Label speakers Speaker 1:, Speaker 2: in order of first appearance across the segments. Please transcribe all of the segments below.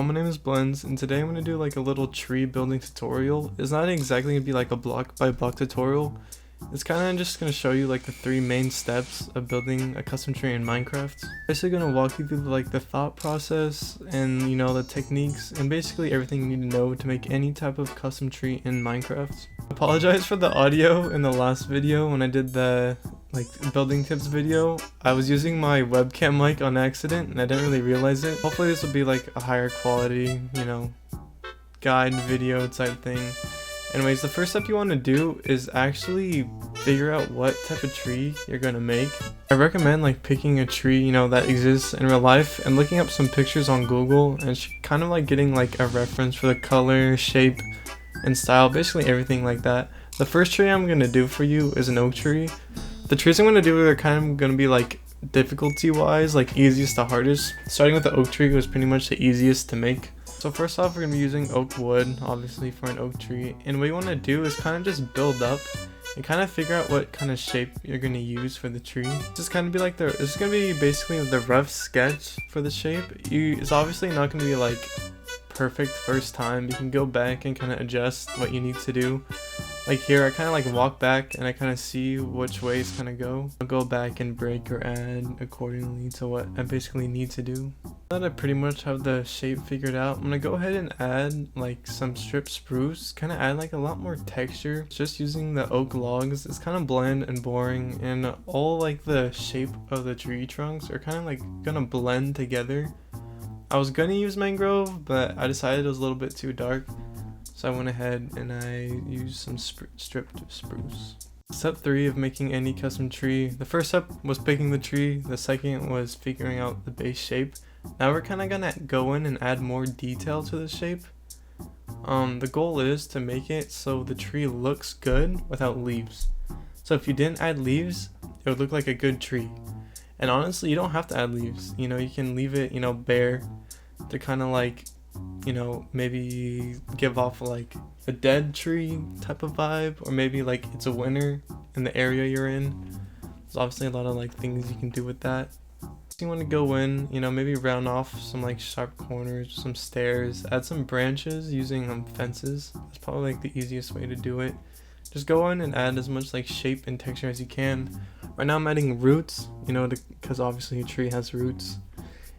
Speaker 1: my name is Blends, and today I'm going to do like a little tree building tutorial. It's not exactly going to be like a block by block tutorial. It's kind of just going to show you like the 3 main steps of building a custom tree in Minecraft. Basically going to walk you through like the thought process and the techniques and basically everything you need to know to make any type of custom tree in Minecraft. Apologize for the audio in the last video when I did the building tips video. I was using my webcam mic on accident and I didn't really realize it. Hopefully this will be like a higher quality, guide video type thing. Anyways, the first step you want to do is actually figure out what type of tree you're going to make. I recommend picking a tree, that exists in real life and looking up some pictures on Google and kind of getting a reference for the color, shape, and style, basically everything like that. The first tree I'm going to do for you is an oak tree. The trees I'm going to do are kind of going to be difficulty wise, easiest to hardest. Starting with the oak tree was pretty much the easiest to make. So first off, we're going to be using oak wood, obviously, for an oak tree. And what you want to do is kind of just build up and kind of figure out what kind of shape you're going to use for the tree. Just kind of be this is going to be basically the rough sketch for the shape. It's obviously not going to be perfect first time. You can go back and kind of adjust what you need to do. Here I kind of walk back and I kind of see which way it's kind of go. I'll go back and break or add accordingly to what I basically need to do. Now that I pretty much have the shape figured out, I'm gonna go ahead and add some strip spruce, kind of add a lot more texture. Just using the oak logs, it's kind of bland and boring, and all the shape of the tree trunks are kind of gonna blend together. I was gonna use mangrove, but I decided it was a little bit too dark. So I went ahead and I used some stripped spruce. Step 3 of making any custom tree. The first step was picking the tree. The second was figuring out the base shape. Now we're kind of gonna go in and add more detail to the shape. The goal is to make it so the tree looks good without leaves. So if you didn't add leaves, it would look like a good tree. And honestly, you don't have to add leaves. You can leave it, bare to kind of maybe give off a dead tree type of vibe, or maybe it's a winter in the area you're in. There's obviously a lot of things you can do with that. So you want to go in, maybe round off some sharp corners, some stairs, add some branches using fences. That's probably the easiest way to do it. Just go in and add as much shape and texture as you can. Right now I'm adding roots, because obviously a tree has roots.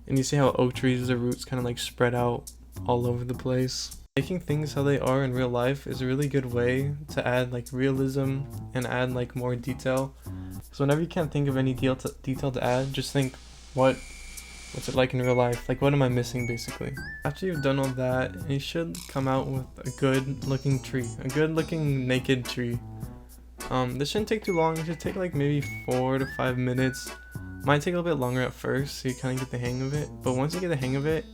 Speaker 1: And you see how oak trees, the roots kind of spread out all over the place. Making things how they are in real life is a really good way to add realism and add more detail. So whenever you can't think of any detail to add, just think, what's it like in real life? What am I missing basically? After you've done all that, you should come out with a good looking tree, a good looking naked tree. This shouldn't take too long. It should take maybe 4 to 5 minutes. Might take a little bit longer at first, so you kind of get the hang of it. But once you get the hang of it,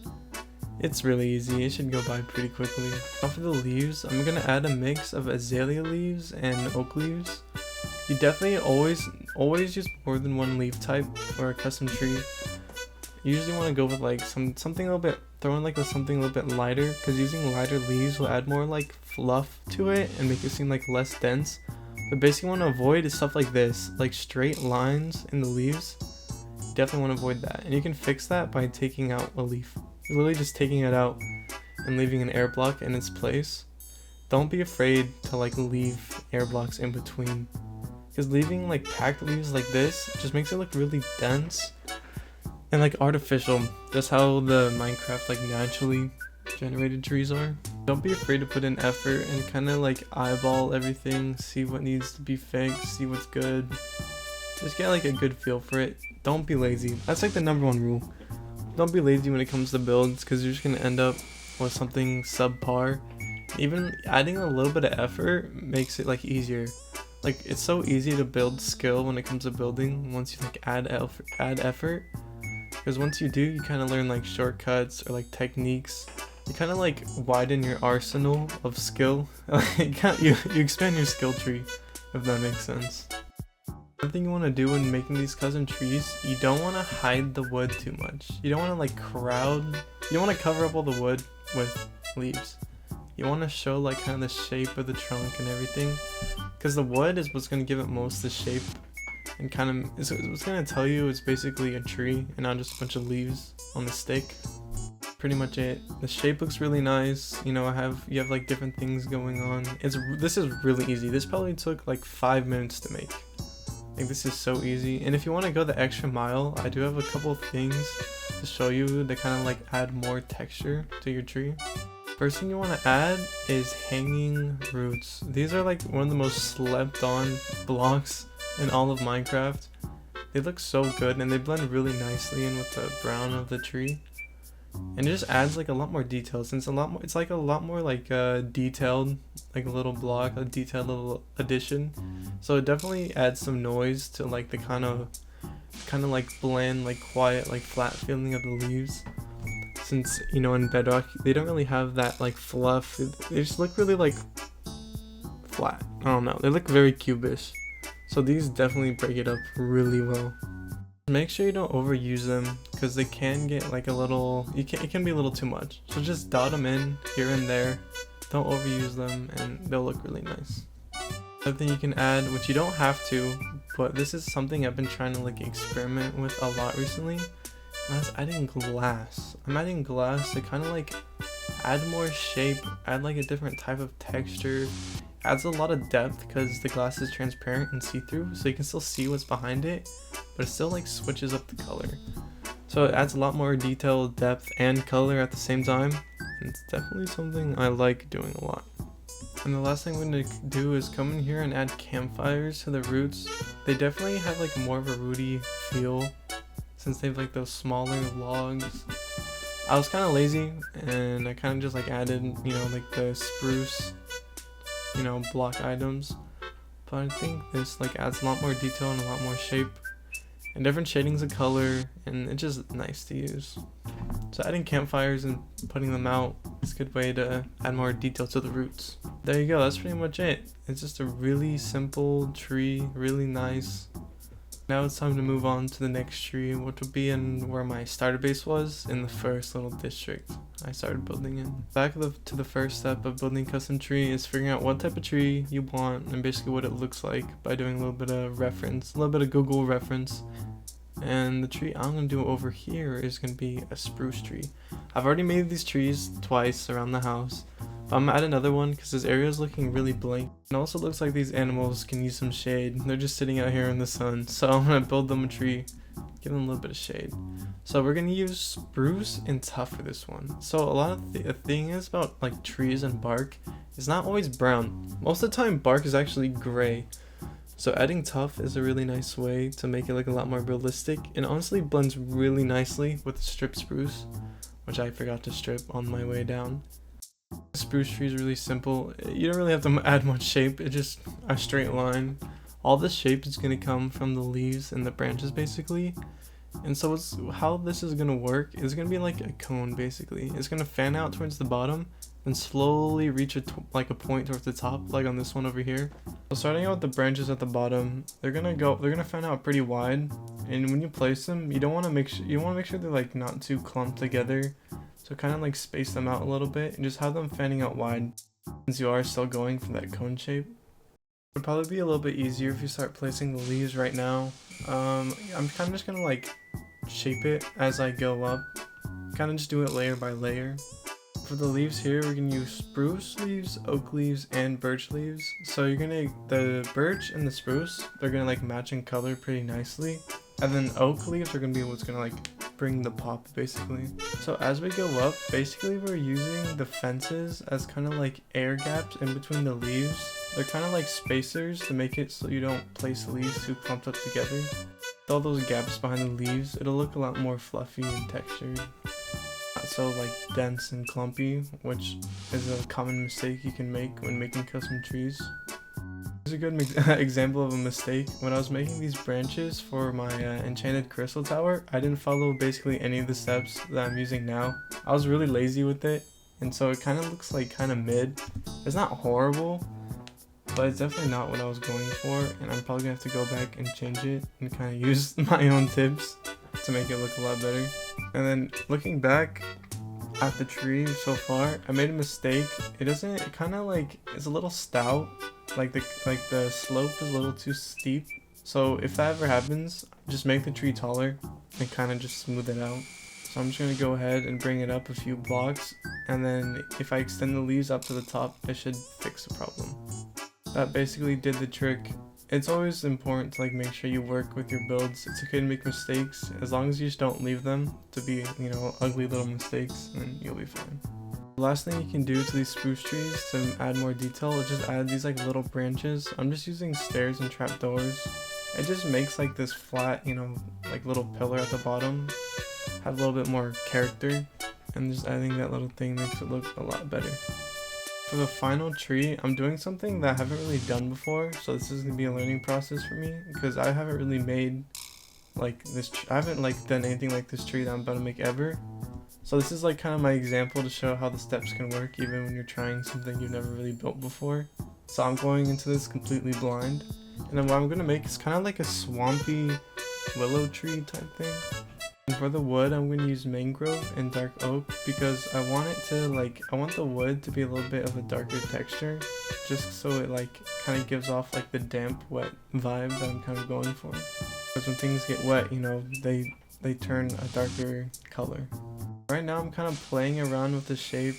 Speaker 1: it's really easy. It should go by pretty quickly. Now for the leaves, I'm gonna add a mix of azalea leaves and oak leaves. You definitely always use more than one leaf type for a custom tree. You usually want to go with something a little bit, throw in something a little bit lighter, because using lighter leaves will add more fluff to it and make it seem less dense. But basically want to avoid is stuff like this, straight lines in the leaves. You definitely want to avoid that, and you can fix that by taking out a leaf. Literally just taking it out and leaving an air block in its place. Don't be afraid to leave air blocks in between, because leaving packed leaves like this just makes it look really dense and artificial. That's how the Minecraft naturally generated trees are. Don't be afraid to put in effort and kind of eyeball everything, see what needs to be fixed, see what's good. Just get a good feel for it. Don't be lazy. That's the number 1 rule. Don't be lazy when it comes to builds, because you're just going to end up with something subpar. Even adding a little bit of effort makes it easier. It's so easy to build skill when it comes to building once you add effort. Because once you do, you kind of learn shortcuts or techniques. You kind of widen your arsenal of skill. you expand your skill tree, if that makes sense. One thing you want to do when making these custom trees, you don't want to hide the wood too much. You don't want to you don't want to cover up all the wood with leaves. You want to show kind of the shape of the trunk and everything, because the wood is what's going to give it most of the shape and kind of it's going to tell you it's basically a tree and not just a bunch of leaves on the stick. pretty much it. The shape looks really nice. You know, you have like different things going on. This is really easy. This probably took like 5 minutes to make. Like, this is so easy. And if you want to go the extra mile, I do have a couple things to show you that kind of like add more texture to your tree. First thing you want to add is hanging roots. These are like one of the most slept on blocks in all of Minecraft. They look so good and they blend really nicely in with the brown of the tree. And it just adds like a lot more detail, since it's like a lot more like detailed, like a little block, a detailed little addition. So it definitely adds some noise to like the kind of like bland, like quiet, like flat feeling of the leaves. Since, you know, in Bedrock they don't really have that like fluff. They just look really like flat. I don't know. They look very cubish. So these definitely break it up really well. Make sure you don't overuse them, because they can get like a little, it can be a little too much. So just dot them in here and there. Don't overuse them and they'll look really nice. Another thing you can add, which you don't have to, but this is something I've been trying to like experiment with a lot recently, and that's adding glass. I'm adding glass to kind of like add more shape, add like a different type of texture. Adds a lot of depth because the glass is transparent and see-through, so you can still see what's behind it, but it still like switches up the color. So it adds a lot more detail, depth, and color at the same time, and it's definitely something I like doing a lot. And the last thing I'm going to do is come in here and add campfires to the roots. They definitely have like more of a rooty feel, since they have like those smaller logs. I was kind of lazy, and I kind of just like added, you know, like the spruce, you know, block items, but I think this like adds a lot more detail and a lot more shape and different shadings of color, and it's just nice to use. So adding campfires and putting them out is a good way to add more detail to the roots. There you go, that's pretty much it. It's just a really simple tree, really nice. Now it's time to move on to the next tree, which will be in where my starter base was, in the first little district I started building in. Back to the first step of building a custom tree is figuring out what type of tree you want and basically what it looks like by doing a little bit of reference, a little bit of Google reference. And the tree I'm going to do over here is going to be a spruce tree. I've already made these trees twice around the house, but I'm going to add another one because this area is looking really blank. It also looks like these animals can use some shade. They're just sitting out here in the sun, so I'm going to build them a tree, give them a little bit of shade. So we're going to use spruce and tough for this one. So a lot of the thing is about like trees and bark, it's not always brown. Most of the time bark is actually gray. So adding tough is a really nice way to make it look a lot more realistic, and honestly blends really nicely with the strip spruce, which I forgot to strip on my way down. The spruce tree is really simple. You don't really have to add much shape, it's just a straight line. All the shape is going to come from the leaves and the branches basically. And so how this is going to work is going to be like a cone basically. It's going to fan out towards the bottom and slowly reach a point towards the top, like on this one over here. So starting out with the branches at the bottom, they're gonna fan out pretty wide, and when you place them, you want to make sure they're like not too clumped together. So kind of like space them out a little bit and just have them fanning out wide, since you are still going for that cone shape. It'll probably be a little bit easier if you start placing the leaves right now. I'm kind of just gonna like shape it as I go up, kind of just do it layer by layer. For the leaves here, we're gonna use spruce leaves, oak leaves, and birch leaves. So the birch and the spruce, they're gonna like match in color pretty nicely. And then oak leaves are gonna be what's gonna like bring the pop basically. So as we go up, basically we're using the fences as kind of like air gaps in between the leaves. They're kind of like spacers to make it so you don't place the leaves too clumped up together. With all those gaps behind the leaves, it'll look a lot more fluffy and textured. Not so like dense and clumpy, which is a common mistake you can make when making custom trees. Here's a good example of a mistake. When I was making these branches for my enchanted crystal tower, I didn't follow basically any of the steps that I'm using now. I was really lazy with it, and so it kind of looks like kind of mid. It's not horrible, but it's definitely not what I was going for, and I'm probably gonna have to go back and change it and kind of use my own tips to make it look a lot better. And then looking back at the tree so far, I made a mistake. It kind of like, it's a little stout. Like the slope is a little too steep. So if that ever happens, just make the tree taller and kind of just smooth it out. So I'm just gonna go ahead and bring it up a few blocks, and then if I extend the leaves up to the top, it should fix the problem. That basically did the trick. It's always important to like make sure you work with your builds. It's okay to make mistakes, as long as you just don't leave them to be, you know, ugly little mistakes, then you'll be fine. The last thing you can do to these spruce trees to add more detail is just add these like little branches. I'm just using stairs and trapdoors. It just makes like this flat, you know, like little pillar at the bottom have a little bit more character, and just adding that little thing makes it look a lot better. For the final tree, I'm doing something that I haven't really done before, so this is gonna be a learning process for me because I haven't really made like this. I haven't like done anything like this tree that I'm about to make ever. So this is like kind of my example to show how the steps can work even when you're trying something you've never really built before. So I'm going into this completely blind, and then what I'm gonna make is kind of like a swampy willow tree type thing. And for the wood, I'm going to use mangrove and dark oak because I want it to like, I want the wood to be a little bit of a darker texture, just so it like kind of gives off like the damp wet vibe that I'm kind of going for. Because when things get wet, you know, they turn a darker color. Right now I'm kind of playing around with the shape.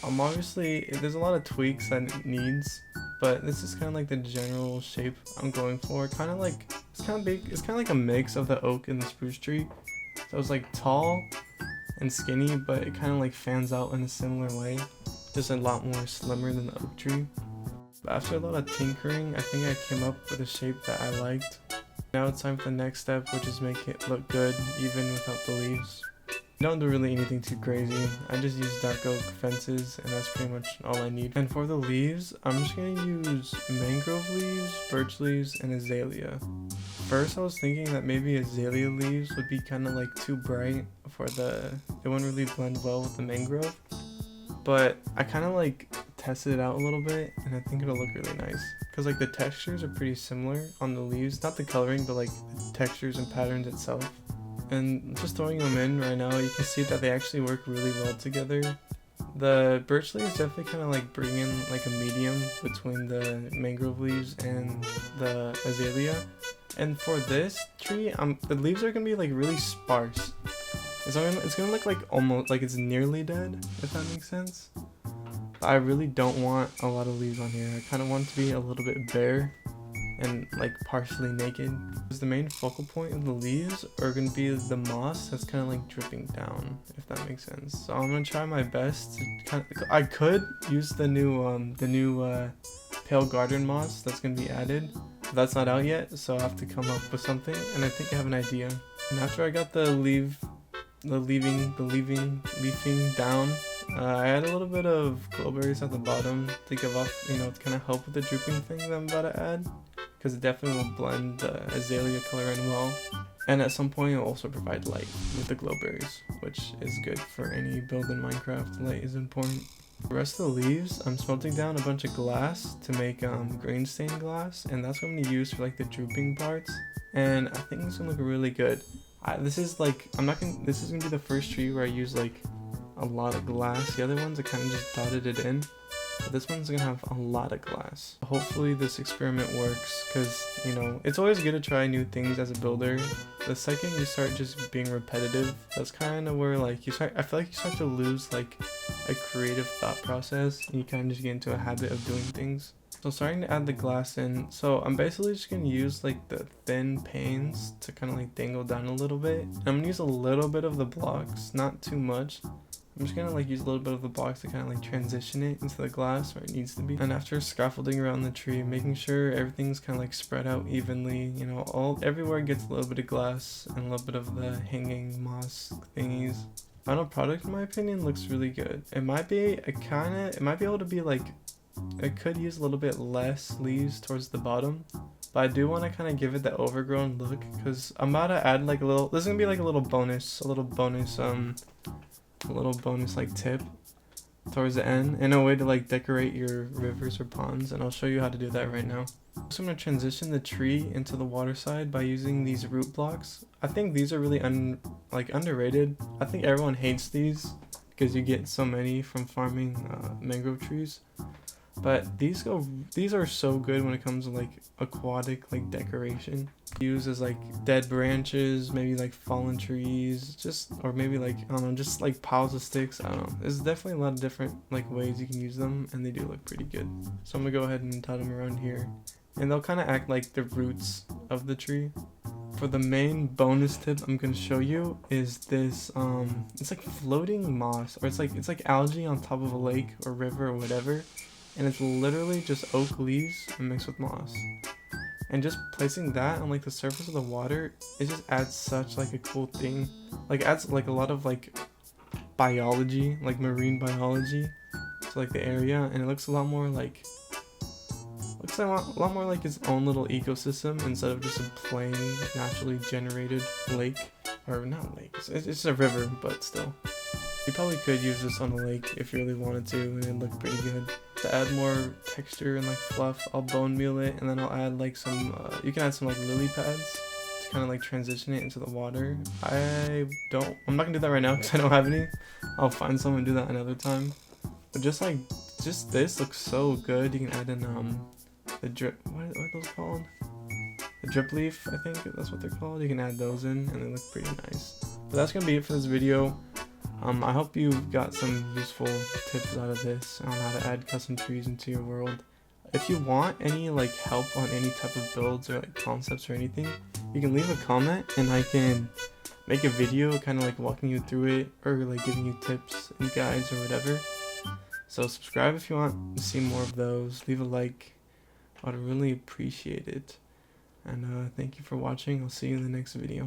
Speaker 1: Obviously there's a lot of tweaks that it needs, but this is kind of like the general shape I'm going for. Kind of like, it's kind of big, it's kind of like a mix of the oak and the spruce tree. So it's like tall and skinny, but it kind of like fans out in a similar way. Just a lot more slimmer than the oak tree. But after a lot of tinkering, I think I came up with a shape that I liked. Now it's time for the next step, which is make it look good even without the leaves. Don't do really anything too crazy. I just use dark oak fences, and that's pretty much all I need. And for the leaves, I'm just gonna use mangrove leaves, birch leaves, and azalea. First I was thinking that maybe azalea leaves would be kind of like too bright for it wouldn't really blend well with the mangrove. But I kind of like tested it out a little bit, and I think it'll look really nice. Because like the textures are pretty similar on the leaves, not the coloring, but like the textures and patterns itself. And just throwing them in right now, you can see that they actually work really well together. The birch leaves definitely kind of like bring in like a medium between the mangrove leaves and the azalea. And for this tree, the leaves are gonna be like really sparse. It's gonna look like almost like it's nearly dead, if that makes sense. But I really don't want a lot of leaves on here. I kind of want it to be a little bit bare and like partially naked. Because the main focal point of the leaves are gonna be the moss that's kind of like dripping down, if that makes sense. So I'm gonna try my best to I could use the new pale garden moss that's gonna be added. But that's not out yet, so I have to come up with something, and I think I have an idea. And after I got the leafing down, I add a little bit of glowberries at the bottom to give off, you know, to kind of help with the drooping thing that I'm about to add, because it definitely will blend the azalea color in well. And at some point it will also provide light with the glowberries, which is good for any build in Minecraft. Light is important. The rest of the leaves, I'm smelting down a bunch of glass to make green stained glass, and that's what I'm gonna use for like the drooping parts. And I think it's gonna look really good. This is gonna be the first tree where I use like a lot of glass. The other ones I kind of just dotted it in, but this one's gonna have a lot of glass. Hopefully this experiment works, because you know, it's always good to try new things as a builder. The second you start just being repetitive, that's kind of where like I feel like you start to lose like a creative thought process, and you kind of just get into a habit of doing things. So starting to add the glass in, so I'm basically just going to use like the thin panes to kind of like dangle down a little bit. And I'm going to use a little bit of the blocks, not too much. I'm just going to like use a little bit of the blocks to kind of like transition it into the glass where it needs to be. And after scaffolding around the tree, making sure everything's kind of like spread out evenly, you know, everywhere gets a little bit of glass and a little bit of the hanging moss thingies. Final product, in my opinion, looks really good. It might be able to be like, I could use a little bit less leaves towards the bottom, but I do want to kind of give it that overgrown look, because I'm about to add like this is gonna be like a little bonus like tip towards the end, in a way to like decorate your rivers or ponds, and I'll show you how to do that right now. So I'm going to transition the tree into the water side by using these root blocks. I think these are really underrated. I think everyone hates these because you get so many from farming mangrove trees. But these are so good when it comes to like aquatic like decoration. Use as like dead branches, maybe like fallen trees, just, or maybe like, I don't know, just like piles of sticks. I don't know. There's definitely a lot of different like ways you can use them, and they do look pretty good. So I'm gonna go ahead and tie them around here, and they'll kind of act like the roots of the tree. For the main bonus tip I'm gonna show you is this, it's like floating moss, or it's like algae on top of a lake or river or whatever, and it's literally just oak leaves mixed with moss. And just placing that on like the surface of the water, it just adds such like a cool thing. Like adds like a lot of like biology, like marine biology to like the area, and it looks a lot more like a lot more like its own little ecosystem instead of just a plain naturally generated lake, or not lake. It's a river, but still. You probably could use this on a lake if you really wanted to, and it'd look pretty good. To add more texture and like fluff, I'll bone meal it, and then I'll add like some, you can add some like lily pads to kind of like transition it into the water. I'm not gonna do that right now because I don't have any. I'll find some and do that another time. But just this looks so good. You can add in the drip, what are those called? The drip leaf, I think that's what they're called. You can add those in and they look pretty nice. But that's gonna be it for this video. I hope you got some useful tips out of this on how to add custom trees into your world. If you want any like help on any type of builds or like concepts or anything, you can leave a comment and I can make a video kind of like walking you through it, or like giving you tips and guides or whatever. So subscribe if you want to see more of those. Leave a like. I'd really appreciate it. And thank you for watching. I'll see you in the next video.